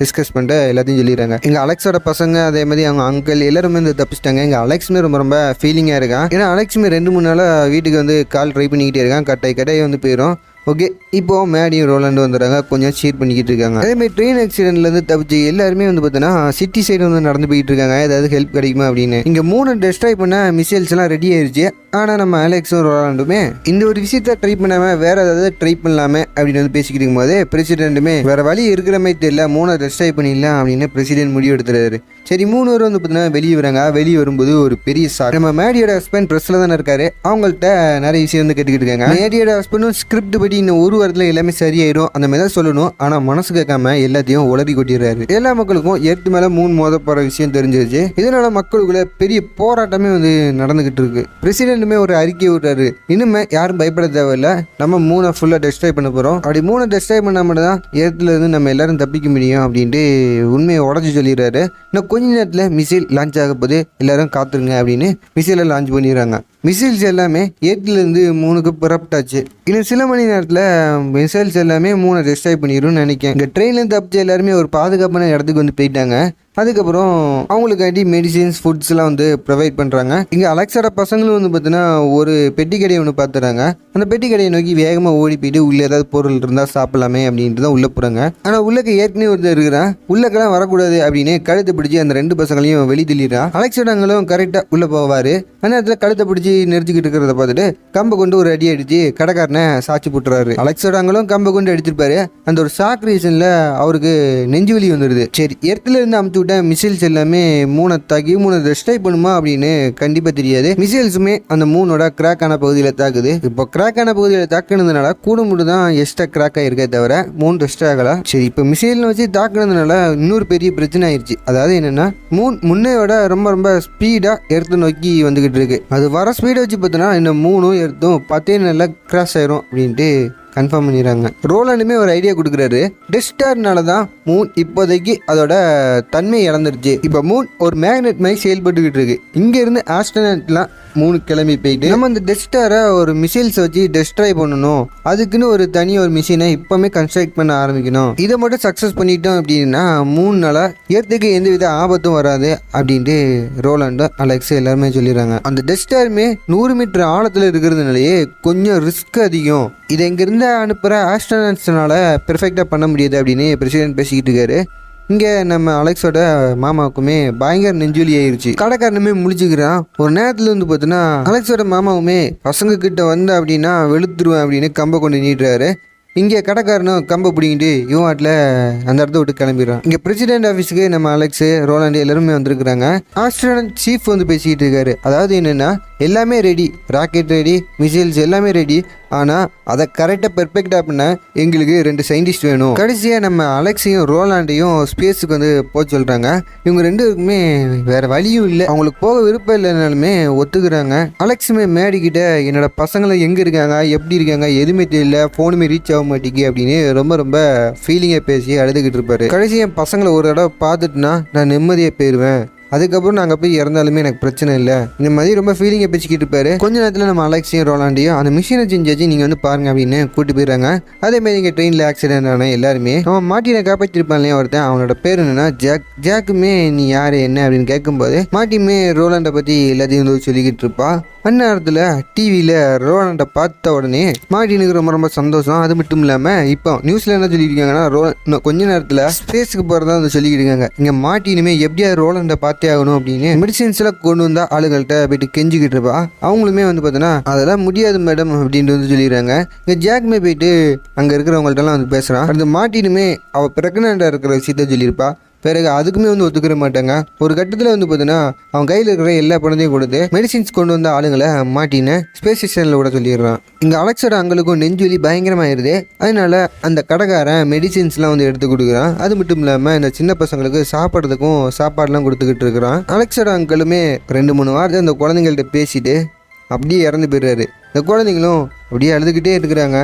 டிஸ்கஸ் பண்ணிட்டு எல்லாத்தையும் சொல்லிடுறாங்க. எங்கள் அலெக்ஸோட பசங்க அதே மாதிரி அவங்க அங்கிள் எல்லாருமே வந்து தப்பிச்சிட்டாங்க. எங்கள் அலெக்ஸுமே ரொம்ப ஃபீலிங்காக இருக்கான். ஏன்னா அலெக்ஸுமே 2-3 நாளாக வீட்டுக்கு வந்து கால் ட்ரை பண்ணிக்கிட்டே இருக்கான். கட்டாய் வந்து போயிடும். ஓகே, இப்போ மேடியும் ரோலாண்டு வந்துடுறாங்க. கொஞ்சம் ஷேர் பண்ணிக்கிட்டு இருக்காங்க. அதேமாதிரி ட்ரெயின் ஆக்சிடென்ட்லேருந்து தப்பிச்சு எல்லாருமே வந்து பார்த்தோன்னா சிட்டி சைடு வந்து நடந்து போயிட்டு இருக்காங்க. ஏதாவது ஹெல்ப் கிடைக்குமா அப்படின்னு. இங்கே 3 டெஸ்ட்ராய் பண்ண மிசைல்ஸ் எல்லாம் ரெடி ஆயிடுச்சு. ஆனால் நம்ம அலெக்ஸும் ரோலாண்டுமே இந்த ஒரு விஷயத்த ட்ரை பண்ணாமல் வேற ஏதாவது ட்ரை பண்ணலாமே அப்படின்னு வந்து பேசிக்கிட்டு இருக்கும்போது பிரசிடென்ட்டுமே வேற வழி இருக்கிற மாதிரி தெரியல, 3 டெஸ்ட்ராய் பண்ணிடலாம் அப்படின்னு பிரசிடென்ட் முடிவு எடுத்துறாரு. சரி, 3 பேர் வந்து பார்த்தீங்கன்னா வெளியே வராங்க. வெளியே வரும்போது ஒரு பெரிய ஷாக். நம்ம மேடியோட ஹஸ்பண்ட் ப்ரெஸ்ல தானே இருக்காரு. அவங்கள்ட்ட நிறைய விஷயம் வந்து கேட்டுக்கிட்டு இருக்காங்க. மேடியோட ஹஸ்பண்டும் ஸ்கிரிப்ட் படி இன்னும் ஒரு வாரத்தில் எல்லாமே சரியாயிடும் அந்த மாதிரி தான் சொல்லணும். ஆனால் மனசு கேட்காம எல்லாத்தையும் உளறி கொட்டிடுறாரு. எல்லா மக்களுக்கும் எர்த்து மேலே 3 மோத போகிற விஷயம் தெரிஞ்சிருச்சு. இதனால மக்களுக்குள்ள பெரிய போராட்டமே வந்து நடந்துகிட்டு இருக்கு. பிரசிடென்ட்டுமே ஒரு அறிக்கை விடுறாரு. இனிமே யாரும் பயப்பட தேவையில்ல, நம்ம 3 ஃபுல்லாக டெஸ்ட்ராய் பண்ண போகிறோம். அப்படி 3 டெஸ்ட்ராய் பண்ணால் மட்டும் தான் எர்த்துல இருந்து நம்ம எல்லாரும் தப்பிக்க முடியும் அப்படின்ட்டு உண்மையை உடச்சி சொல்லிடுறாரு. இன்னும் கொஞ்ச நேரத்தில் மிசைல் லான்ச் ஆக போது எல்லாரும் காத்துருங்க அப்படின்னு மிசைலை லான்ச் பண்ணிடுறாங்க. மிசைல்ஸ் எல்லாமே 8லேருந்து 3க்கு புறப்பட்டாச்சு. இன்னும் சில மணி நேரத்தில் மிசைல்ஸ் எல்லாமே 3 டெஸ்ட்ராய் பண்ணிடும்னு நினைக்கிறேன். இங்கே ட்ரெயின்லேருந்து தப்பிச்சு எல்லாருமே ஒரு பாதுகாப்பான இடத்துக்கு வந்து போயிட்டாங்க. அதுக்கப்புறம் அவங்களுக்காண்டி மெடிசின்ஸ் ஃபுட்ஸ்லாம் வந்து ப்ரொவைட் பண்ணுறாங்க. இங்கே அலெக்ஸோட பசங்களும் வந்து பார்த்தீங்கன்னா ஒரு பெட்டி கடையை ஒன்று பார்த்துறாங்க. அந்த பெட்டி கடையை நோக்கி வேகமாக ஓடி போயிட்டு உள்ளே ஏதாவது பொருள் இருந்தால் சாப்பிடலாமே அப்படின்ட்டு தான் உள்ளே போகிறாங்க. ஆனால் உள்ளக்க ஏற்கனவே ஒருத்தர் இருக்கிறான். உள்ளக்கெல்லாம் வரக்கூடாது அப்படின்னு கழுத்தை பிடிச்சி அந்த 2 பசங்களையும் வெளி தள்ளிடுறான். அலெக்ஸோடங்களும் கரெக்டாக உள்ளே போவார். அந்த இடத்துல கழுத்தை பிடிச்சி நிறுத்திக்கிட்டு இருக்கிறத பார்த்துட்டு கம்பை கொண்டு ஒரு அடி அடித்து கடைக்காரனை சாட்சி போட்டுறாரு. அலெக்ஸோடங்களும் கம்பை கொண்டு அடிச்சிருப்பாரு. அந்த ஒரு ஷாக் ரீசனில் அவருக்கு நெஞ்சு வலி வந்துடுது. சரி, எர்த்துல இருந்து அமுச்சு விட்ட மிசைல்ஸ் எல்லாமே 3 தாக்கி 3 டெஸ்ட்ராய் பண்ணுமா அப்படின்னு கண்டிப்பாக தெரியாது. மிசைல்ஸுமே அந்த 3ஓட கிராக் ஆன பகுதியில் தாக்குது. இப்போ கிராக் ஆன பகுதியில் தாக்குனதுனால கூட மட்டும் தான் எக்ஸ்ட்ரா கிராக் ஆகிருக்கே தவிர 3 டெஸ்ட் ஆகலாம். சரி, இப்போ மிசைல் வச்சு தாக்குனதுனால இன்னொரு பெரிய பிரச்சனை ஆயிடுச்சு. அதாவது என்னன்னா முன்னையோட ரொம்ப ரொம்ப ஸ்பீடாக எர்த்து நோக்கி வந்துகிட்டு இருக்கு. அது வர ஸ்பீடை வச்சு பார்த்தோன்னா இந்த 3 எர்த்தும் 10 நல்லா கிராஸ் ஆயிரும் அப்படின்ட்டு கன்ஃபார்ம் பண்ணிடுறாங்க. ரோலாண்டுமே ஒரு ஐடியா கொடுக்குறாரு. டெஸ்டார்னால தான் மூன் இப்போதைக்கு அதோட தன்மை இழந்துருச்சு. இப்போ மூன் ஒரு மேக்னெட் மாதிரி செயல்பட்டுக்கிட்டு இருக்கு. இங்கேருந்து ஆஸ்ட்ரோனட்லாம் மூணு கிளம்பி போயிட்டு நம்ம அந்த டெஸ்டாரை ஒரு மிசைல்ஸ் வச்சு டெஸ்ட்ராய் பண்ணணும். அதுக்குன்னு ஒரு தனி ஒரு மிஷினை இப்போமே கன்ஸ்ட்ரக்ட் பண்ண ஆரம்பிக்கணும். இதை மட்டும் சக்ஸஸ் பண்ணிட்டோம் அப்படின்னா மூணுனால ஏற்றுக்கு எந்தவித ஆபத்தும் வராது அப்படின்ட்டு ரோலாண்டு அலெக்ஸ் எல்லாருமே சொல்லிடுறாங்க. அந்த டெஸ்டாருமே 100 மீட்டர் ஆழத்தில் இருக்கிறதுனாலேயே கொஞ்சம் ரிஸ்க் அதிகம். இதை இங்கேருந்து அனுப்புகிற ஆஸ்ட்ரோனட்ஸ்னால பெர்ஃபெக்டாக பண்ண முடியாது அப்படின்னு பிரசிடென்ட் பேசிக்கிட்டு இருக்காரு. இங்கே நம்ம அலெக்ஸோட மாமாவுக்குமே பயங்கர நெஞ்சுலி ஆயிடுச்சு. கடைக்காரனுமே முழிச்சுக்கிறான். ஒரு நேரத்தில் வந்து பார்த்தீங்கன்னா அலெக்ஸோட மாமாவுமே பசங்க கிட்ட வந்த அப்படின்னா வெளுத்துருவேன் அப்படின்னு கம்பை கொண்டு நீட்டுறாரு. இங்கே கடைக்காரனும் கம்பை பிடிங்கிட்டு இவன் வாட்டில் அந்த இடத்த விட்டு கிளம்பிடுறான். இங்கே பிரசிடென்ட் ஆஃபீஸுக்கு நம்ம அலெக்ஸு ரோலாண்டு எல்லாருமே வந்திருக்கிறாங்க. ஆஸ்ட்ரோனட் சீஃப் வந்து பேசிக்கிட்டு இருக்காரு. அதாவது என்னென்னா எல்லாமே ரெடி, ராக்கெட் ரெடி, மிசைல்ஸ் எல்லாமே ரெடி. ஆனால் அதை கரெக்டாக பெர்ஃபெக்டாக பண்ண எங்களுக்கு 2 சயின்டிஸ்ட் வேணும். கடைசியாக நம்ம அலெக்ஸையும் ரோலாண்டையும் ஸ்பேஸுக்கு வந்து போக சொல்கிறாங்க. இவங்க 2 பேருக்குமே வேறு வழியும் இல்லை. அவங்களுக்கு போக விருப்பம் இல்லைனாலுமே ஒத்துக்கிறாங்க. அலெக்ஸுமே மேடிக்கிட்ட என்னோட பசங்களை எங்கே இருக்காங்க, எப்படி இருக்காங்க, எதுவுமே தெரியல, ஃபோனுமே ரீச் ஆக மாட்டேங்கி அப்படின்னு ரொம்ப ரொம்ப ஃபீலிங்காக பேசி அழுதுகிட்டு இருப்பாரு. கடைசி என் பசங்களை ஒரு தடவை பார்த்துட்டுனா நான் நிம்மதியாக போயிடுவேன். அதுக்கப்புறம் நாங்கள் போய் இறந்தாலுமே எனக்கு பிரச்சனை இல்லை. இந்த மாதிரி ரொம்ப ஃபீலிங்கை பேசிக்கிட்டு இருப்பாரு. கொஞ்ச நேரத்தில் நம்ம அலெக்ஸையும் ரோலாண்டையும் அந்த மிஷினை செஞ்சாச்சு நீங்கள் வந்து பாருங்க அப்படின்னு கூப்பிட்டு போயிடுறாங்க. அதேமாதிரி இங்கே ட்ரெயினில் ஆக்சிடென்ட் ஆன எல்லாருமே நம்ம மாட்டினை காப்பாற்றிருப்பான் இல்லையா ஒருத்தன், அவனோட பேர் என்னன்னா ஜாக். ஜாக்குமே நீ யார் என்ன அப்படின்னு கேட்கும்போது மாட்டியுமே ரோலாண்டை பற்றி எல்லாத்தையும் வந்து சொல்லிக்கிட்டு இருப்பா. அந்நேரத்தில் டிவியில் ரோலாண்டை பார்த்த உடனே மார்ட்டினுக்கு ரொம்ப ரொம்ப சந்தோஷம். அது மட்டும் இல்லாமல் இப்போ நியூஸில் என்ன சொல்லியிருக்காங்கன்னா கொஞ்ச நேரத்தில் ஸ்பேஸுக்கு போகிறதா வந்து சொல்லிக்கிட்டு இருக்காங்க. இங்கே மார்ட்டினுமே எப்படியா ரோலாண்டை பார்த்தே ஆகணும் அப்படின்னு மெடிசின்ஸ் எல்லாம் கொண்டு வந்தா ஆளுங்கள்ட்ட போயிட்டு கெஞ்சிக்கிட்டு இருப்பா. அவங்களுமே வந்து பார்த்தோன்னா அதெல்லாம் முடியாது மேடம் அப்படின்ட்டு வந்து சொல்லிடுறாங்க. இங்கே ஜாக்குமே போயிட்டு அங்கே இருக்கிறவங்கள்ட்டலாம் வந்து பேசுகிறான். அந்த மார்ட்டினுமே அவள் ப்ரெக்னெண்ட்டாக இருக்கிற விஷயத்த சொல்லியிருப்பா. பிறகு அதுக்குமே வந்து ஒத்துக்கிற மாட்டாங்க. ஒரு கட்டத்தில் வந்து பார்த்தீங்கன்னா அவன் கையில் இருக்கிற எல்லா பணத்தையும் கொடுத்து மெடிசின்ஸ் கொண்டு வந்த ஆளுங்களை மாட்டின்னு ஸ்பேஸ் ஸ்டேஷனில் விட சொல்லிடுறான். இங்கே அலெக்ஸோட அங்களுக்கும் நெஞ்சுவலி பயங்கரமாயிருது. அதனால அந்த கடைக்காரன் மெடிசின்ஸ்லாம் வந்து எடுத்து கொடுக்குறான். அது மட்டும் இல்லாமல் இந்த சின்ன பசங்களுக்கு சாப்பிட்றதுக்கும் சாப்பாடுலாம் கொடுத்துக்கிட்டு இருக்கிறான். அலெக்ஸோட அங்களுமே 2-3 வாரத்தை அந்த குழந்தைங்கள்ட்ட பேசிட்டு அப்படியே இறந்து போயிடுறாரு. இந்த குழந்தைங்களும் அப்படியே அழுதுகிட்டே இருக்கிறாங்க.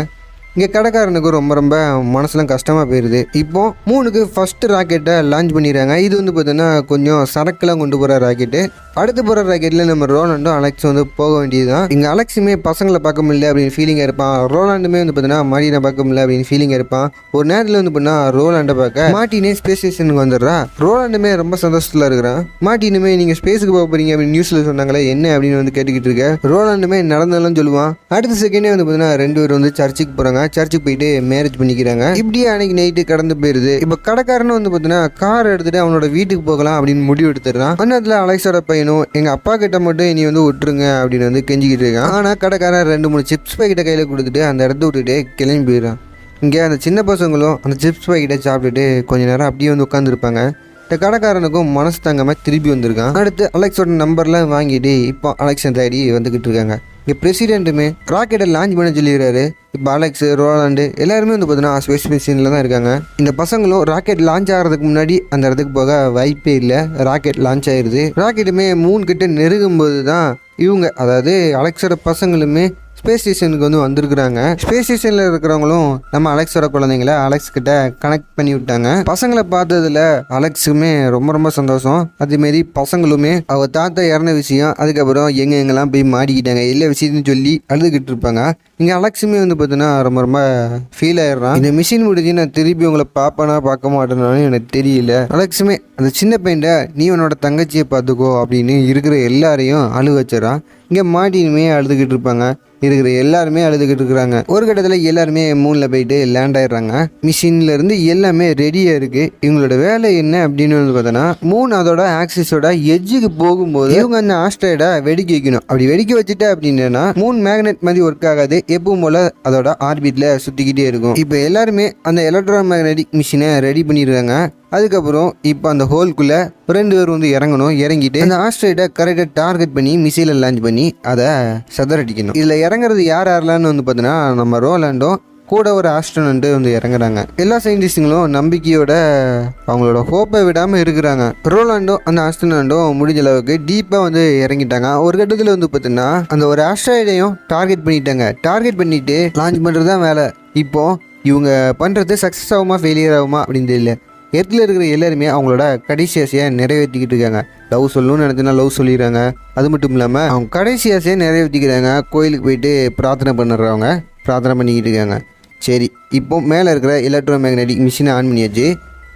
இங்கே கடைக்காரனுக்கு ரொம்ப ரொம்ப மனசுலாம் கஷ்டமாக போயிடுது. இப்போ மூணுக்கு ஃபஸ்ட்டு ராக்கெட்டை லான்ச் பண்ணிடுறாங்க. இது வந்து பார்த்தீங்கன்னா கொஞ்சம் சரக்குலாம் கொண்டு போகிற ராக்கெட்டு. அடுத்து போகிற ராக்கெட்டில் நம்ம ரோலாண்டும் அலெக்ஸ் வந்து போக வேண்டியது தான். இங்கே அலெக்ஸுமே பசங்களை பார்க்க முடியல அப்படின்னு ஃபீலிங்காக இருப்பான். ரோலாண்டுமே வந்து பார்த்தீங்கன்னா மாட்டினை பார்க்க முடியல அப்படின்னு ஃபீலிங்காக இருப்பான். ஒரு நேரத்தில் வந்து பார்த்தீங்கன்னா ரோலாண்டை பார்க்க மாட்டினே ஸ்பேஸ் ஸ்டேஷனுக்கு வந்துடுறா. ரோலாண்டுமே ரொம்ப சந்தோஷத்தில் இருக்கிறான். மாட்டினுமே நீங்கள் ஸ்பேஸுக்கு போக போகிறீங்க அப்படின்னு நியூஸில் சொன்னாங்களே என்ன அப்படின்னு வந்து கேட்டுக்கிட்டு இருக்க. ரோலாண்டுமே நடந்தாலும் சொல்லுவான். அடுத்த செகண்டே வந்து பார்த்தீங்கன்னா 2 பேர் வந்து சர்ச்சுக்கு போகிறாங்க. சர்ச்சுக்கு போயிட்டு மேரேஜ் பண்ணிக்கிறாங்க. இப்படியே அன்னைக்கு நைட்டு கடந்து போயிருது. இப்போ கடைக்காரனும் வந்து பார்த்தீங்கன்னா கார் எடுத்துட்டு அவனோட வீட்டுக்கு போகலாம் அப்படின்னு முடிவு எடுத்துடுறான். அந்நேரத்தில் அலெக்ஸோட பையனும் எங்க அப்பா கிட்ட மட்டும் நீ வந்து விட்டுருங்க அப்படின்னு வந்து கெஞ்சிக்கிட்டு இருக்கான். ஆனால் கடைக்காரன் 2-3 சிப்ஸ் பாக்கெட்டை கையில் கொடுத்துட்டு அந்த இடத்த விட்டுட்டு கிளம்பி போயிடுறான். இங்கே அந்த சின்ன பசங்களும் அந்த சிப்ஸ் பாக்கெட்டை சாப்பிட்டுட்டு கொஞ்ச நேரம் அப்படியே வந்து உட்காந்துருப்பாங்க. இந்த கடைக்காரனுக்கும் மனசு தாங்காமல் திருப்பி வந்திருக்கான். அடுத்து அலெக்ஸோட நம்பர்லாம் வாங்கிட்டு இப்போ அலெக்ஸ் தேடி வந்துக்கிட்டு இருக்காங்க. இங்கே பிரசிடென்ட்டுமே ராக்கெட்டை லான்ச் பண்ண சொல்லிடுறாரு. இப்போ அலெக்ஸ் ரோலாண்டு எல்லாருமே வந்து பார்த்தீங்கன்னா ஸ்பேஸ் மிஷினில் தான் இருக்காங்க. இந்த பசங்களும் ராக்கெட் லான்ச் ஆகிறதுக்கு முன்னாடி அந்த இடத்துக்கு போக வாய்ப்பே இல்லை. ராக்கெட் லான்ச் ஆயிடுது. ராக்கெட்டுமே 3 கிட்ட நெருங்கும்போது தான் இவங்க அதாவது அலெக்ஸோட பசங்களுமே ஸ்பேஸ் ஸ்டேஷனுக்கு வந்து வந்திருக்கிறாங்க. ஸ்பேஸ் ஸ்டேஷனில் இருக்கிறவங்களும் நம்ம அலெக்ஸோட குழந்தைங்கள அலெக்ஸ் கிட்ட கனெக்ட் பண்ணி விட்டாங்க. பசங்களை பார்த்ததுல அலெக்ஸுமே ரொம்ப ரொம்ப சந்தோஷம். அதேமாரி பசங்களுமே அவ தாத்தா இறந்த விஷயம், அதுக்கப்புறம் எங்கெங்கெல்லாம் போய் மாடிக்கிட்டாங்க எல்லா விஷயத்தையும் சொல்லி அழுதுகிட்டு இருப்பாங்க. இங்கே அலெக்ஸுமே வந்து பார்த்தீங்கன்னா ரொம்ப ரொம்ப ஃபீல் ஆயிடுறான். இந்த மிஷின் முடிஞ்சு நான் திருப்பி உங்களை பார்ப்பேனா பார்க்க மாட்டேனாலும் எனக்கு தெரியல. அலெக்ஸுமே அந்த சின்ன பையன்ட நீ உன்னோட தங்கச்சியை பார்த்துக்கோ அப்படின்னு இருக்கிற எல்லாரையும் அழு வச்சிடறான். இங்கே மாட்டினுமே அழுதுகிட்டு இருப்பாங்க. இருக்கிற எல்லாருமே அழுதுகிட்டு இருக்கிறாங்க. ஒரு கட்டத்தில் எல்லாருமே மூணில் போயிட்டு லேண்ட் ஆயிடுறாங்க. மிஷின்ல இருந்து எல்லாமே ரெடியா இருக்கு. இவங்களோட வேலை என்ன அப்படின்னு வந்து பார்த்தோன்னா, மூன் அதோட ஆக்சிஸோட எட்ஜுக்கு போகும்போது இவங்க அந்த ஆஸ்ட்ராய்டை வெடிக்க வைக்கணும். அப்படி வெடிக்க வச்சுட்டா அப்படின்னா மூன் மேக்னெட் மாதிரி ஒர்க் ஆகாது, எப்பவும் போல அதோட ஆர்பிட்ல சுத்திக்கிட்டே இருக்கும். இப்போ எல்லாருமே அந்த எலக்ட்ரோ மேக்னெட்டிக் மிஷினை ரெடி பண்ணிடுறாங்க. அதுக்கப்புறம் இப்போ அந்த ஹோல்குள்ளே 2 பேர் வந்து இறங்கணும். இறங்கிட்டு அந்த ஆஸ்ட்ராய்டை கரெக்டாக டார்கெட் பண்ணி மிசைலை லான்ச் பண்ணி அதை சதறடிக்கணும். இதில் இறங்குறது யாரெல்லாம் வந்து பார்த்தீங்கன்னா, நம்ம ரோலாண்டும் கூட ஒரு ஆஸ்ட்ரோனட்டு வந்து இறங்குறாங்க. எல்லா சயின்டிஸ்டுங்களும் நம்பிக்கையோட அவங்களோட ஹோப்பை விடாமல் இருக்கிறாங்க. ரோலாண்டும் அந்த ஆஸ்ட்ரோனட்டும் முடிஞ்ச அளவுக்கு டீப்பாக வந்து இறங்கிட்டாங்க. ஒரு கட்டத்தில் வந்து பார்த்தீங்கன்னா அந்த ஒரு ஆஸ்ட்ராய்டையும் டார்கெட் பண்ணிட்டாங்க. டார்கெட் பண்ணிட்டு லான்ச் பண்ணுறது தான் வேலை. இப்போ இவங்க பண்ணுறது சக்ஸஸ் ஆகுமா ஃபெயிலியர் ஆகுமா அப்படின்னு தெரியல. எர்த்தில் இருக்கிற எல்லாருமே அவங்களோட கடைசி ஆசையை நிறைவேற்றிக்கிட்டு இருக்காங்க. லவ் சொல்லணும்னு நினச்சினா லவ் சொல்லிடுறாங்க. அது மட்டும் இல்லாமல் அவங்க கடைசி ஆசையை நிறைவேற்றிக்கிறாங்க. கோயிலுக்கு போயிட்டு பிரார்த்தனை பண்ணுறவங்க பிரார்த்தனை பண்ணிக்கிட்டு இருக்காங்க. சரி, இப்போ மேலே இருக்கிற எலக்ட்ரோ மேக்னெட்டிக் மிஷினை ஆன் பண்ணியாச்சு.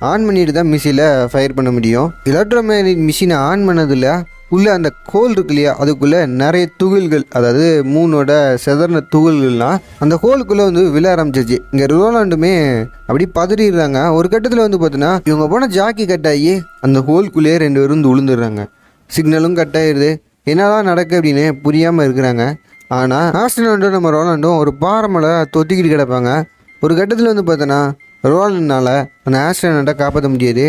ஆன் பண்ணிட்டு தான் மிஷினை ஃபயர் பண்ண முடியும். எலக்ட்ரோ மேக்னெட்டிக் மிஷினை ஆன் பண்ணதில் உள்ளே அந்த ஹோல் இருக்கு இல்லையா, அதுக்குள்ளே நிறைய துகள்கள், அதாவது மூனோட செதறின துகள்கள்லாம் அந்த ஹோலுக்குள்ளே வந்து விழ ஆரம்பிச்சிச்சு. இங்கே ரோலாண்டுமே அப்படி பதறிடுறாங்க. ஒரு கட்டத்தில் வந்து பார்த்தீங்கன்னா இவங்க போன ஜாக்கி கட் ஆகி அந்த ஹோல்குள்ளேயே 2 பேரும் வந்து விழுந்துடுறாங்க. சிக்னலும் கட் ஆகிடுது. என்னதான் நடக்கு அப்படின்னு புரியாமல் இருக்கிறாங்க. ஆனால் ஆஸ்ட்ரோனட்டும் நம்ம ரோலாண்டும் ஒரு பாறை மேலே தொத்திக்கிட்டு கிடப்பாங்க. ஒரு கட்டத்தில் வந்து பார்த்தோன்னா ரோலனால் அந்த ஆஸ்ட்ரோனட்டை காப்பாற்ற முடியாது.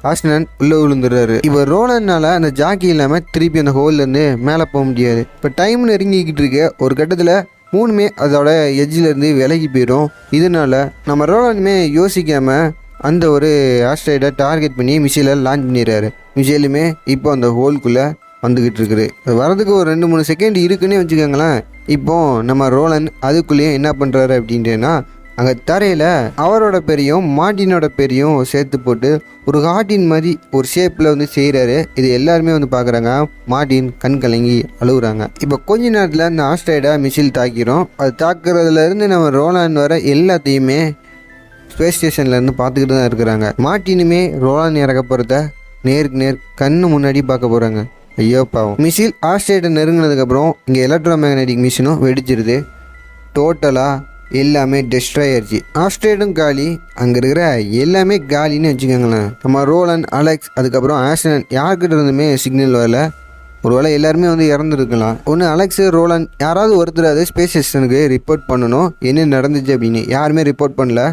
ஆஸ்ட்ரோனட் உள்ளே விழுந்துடுறாரு. இப்போ ரோலனால் அந்த ஜாக்கி இல்லாமல் திருப்பி அந்த ஹோல்லேருந்து மேலே போக முடியாது. இப்போ டைம் நெருங்கிக்கிட்டு இருக்க ஒரு கட்டத்தில் மூணுமே அதோட எட்ஜிலேருந்து விலகி போயிடும். இதனால நம்ம ரோலனுமே யோசிக்காமல் அந்த ஒரு ஆஸ்ட்ராய்டை டார்கெட் பண்ணி மிசைலை லான்ச் பண்ணிடுறாரு. மிசைலுமே இப்போ அந்த ஹோல்குள்ளே வந்துக்கிட்டு இருக்குது. அது வரதுக்கு ஒரு 2-3 செகண்ட் இருக்குன்னே வச்சுக்கோங்களேன். இப்போது நம்ம ரோலன் அதுக்குள்ளேயே என்ன பண்ணுறாரு அப்படின்ட்டுனா, அங்கே தரையில் அவரோட பேரையும் மார்ட்டினோட பேரையும் சேர்த்து போட்டு ஒரு ஹார்ட்டின் மாதிரி ஒரு ஷேப்பில் வந்து செய்கிறாரு. இது எல்லாருமே வந்து பார்க்குறாங்க. மார்ட்டின் கண் கலங்கி அழுகுறாங்க. இப்போ கொஞ்ச நேரத்தில் அந்த ஆஸ்ட்ராய்டை மிசைல் தாக்கிறோம். அது தாக்குறதுலேருந்து நம்ம ரோலான் வர எல்லாத்தையுமே ஸ்பேஸ் ஸ்டேஷன்லேருந்து பார்த்துக்கிட்டு தான் இருக்கிறாங்க. மார்ட்டினுமே ரோலான் இறக்க போகிறத நேருக்கு நேர் கண்ணு முன்னாடி பார்க்க போகிறாங்க. ஐயோ பாவம். மிசைல் ஆஸ்ட்ராய்டை நெருங்கினதுக்கப்புறம் இங்கே எலக்ட்ரோ மேக்னெட்டிக் மிஷினும் வெடிச்சிருது. டோட்டலாக எல்லாமே டெஸ்ட்ராய் ஆயிடுச்சு. ஆஸ்ட்ராய்டும் காலி, அங்கே இருக்கிற எல்லாமே காலின்னு வச்சுக்கோங்களேன். நம்ம ரோலன், அலெக்ஸ், அதுக்கப்புறம் ஆஸ்ட்ரோனட் யார்கிட்ட இருந்துமே சிக்னல் வரல. ஒருவேளை எல்லாருமே வந்து இறந்துருக்கலாம். ஒன்று அலெக்ஸு, ரோலன் யாராவது ஒருத்தராது ஸ்பேஸ் ஸ்டேஷனுக்கு ரிப்போர்ட் பண்ணணும் என்ன நடந்துச்சு அப்படின்னு. யாருமே ரிப்போர்ட் பண்ணல.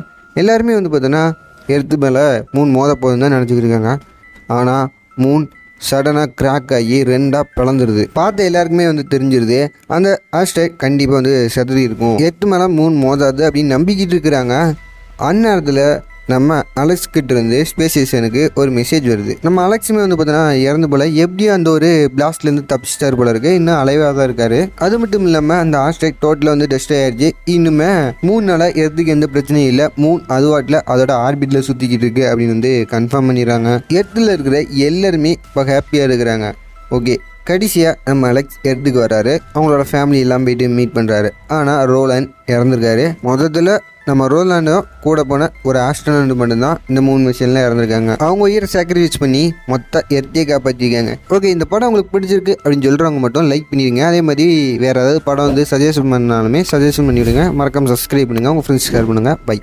எல்லாருமே வந்து பார்த்தோன்னா எர்த்து மேலே மூன் மோத போதுன்னு தான் நினச்சிக்கிட்டு இருக்காங்க. ஆனால் மூன் சடனாக கிராக் ஆகி 2ஆக பிளந்துடுது. பார்த்த எல்லாருக்குமே வந்து தெரிஞ்சிருது அந்த ஆஸ்ட்ராய்ட் கண்டிப்பாக வந்து செதறி இருக்கும். எர்த்து மேலே மூன் மோதாது அப்படின்னு நம்பிக்கிட்டு இருக்கிறாங்க. அந்நேரத்தில் நம்ம அலெக்ஸ் கிட்ட இருந்து ஸ்பேஸ் ஸ்டேஷனுக்கு ஒரு மெசேஜ் வருது. நம்ம அலெக்ஸுமே வந்து பார்த்தோன்னா இறந்து போல எப்படியும் அந்த ஒரு பிளாஸ்ட்லேருந்து தப்பிச்சிட்டார் போல இருக்கு. இன்னும் அலைவாக தான் இருக்காரு. அது மட்டும் இல்லாமல் அந்த ஆஸ்ட்ராய்ட் டோட்டலாக வந்து டெஸ்ட்ராய் ஆயிடுச்சு. இன்னுமே மூணுனால எர்த்துக்கு எந்த பிரச்சனையும் இல்லை. மூன் அதுவாட்டில் அதோட ஆர்பிட்டில் சுற்றிக்கிட்டு இருக்கு அப்படின்னு வந்து கன்ஃபார்ம் பண்ணிடுறாங்க. எர்த்தில் இருக்கிற எல்லாருமே இப்போ ஹாப்பியாக இருக்கிறாங்க. ஓகே, கடைசியாக நம்ம அலெக்ஸ் எர்த்துக்கு வராரு. அவங்களோட ஃபேமிலி எல்லாம் போயிட்டு மீட் பண்ணுறாரு. ஆனால் ரோலன் இறந்துருக்காரு. மொத்தத்தில் நம்ம ரோலாண்டும் கூட போன ஒரு ஆஸ்ட்ரோனட் மட்டும்தான் இந்த 3 மிஷன்ல இறந்துருக்காங்க. அவங்க உயிரை சாக்ரிஃபைஸ் பண்ணி மொத்த எர்த்தையை காப்பாற்றிருக்காங்க. ஓகே, இந்த படம் உங்களுக்கு பிடிச்சிருக்கு அப்படின்னு சொல்கிறவங்க மட்டும் லைக் பண்ணிடுங்க. அதே மாதிரி வேறு ஏதாவது படம் வந்து சஜஷன் பண்ணாலுமே சஜஷன் பண்ணிவிடுங்க. மறக்காமல் சப்ஸ்கிரைப் பண்ணுங்கள். உங்கள் ஃப்ரெண்ட்ஸ் ஷேர் பண்ணுங்கள். பை.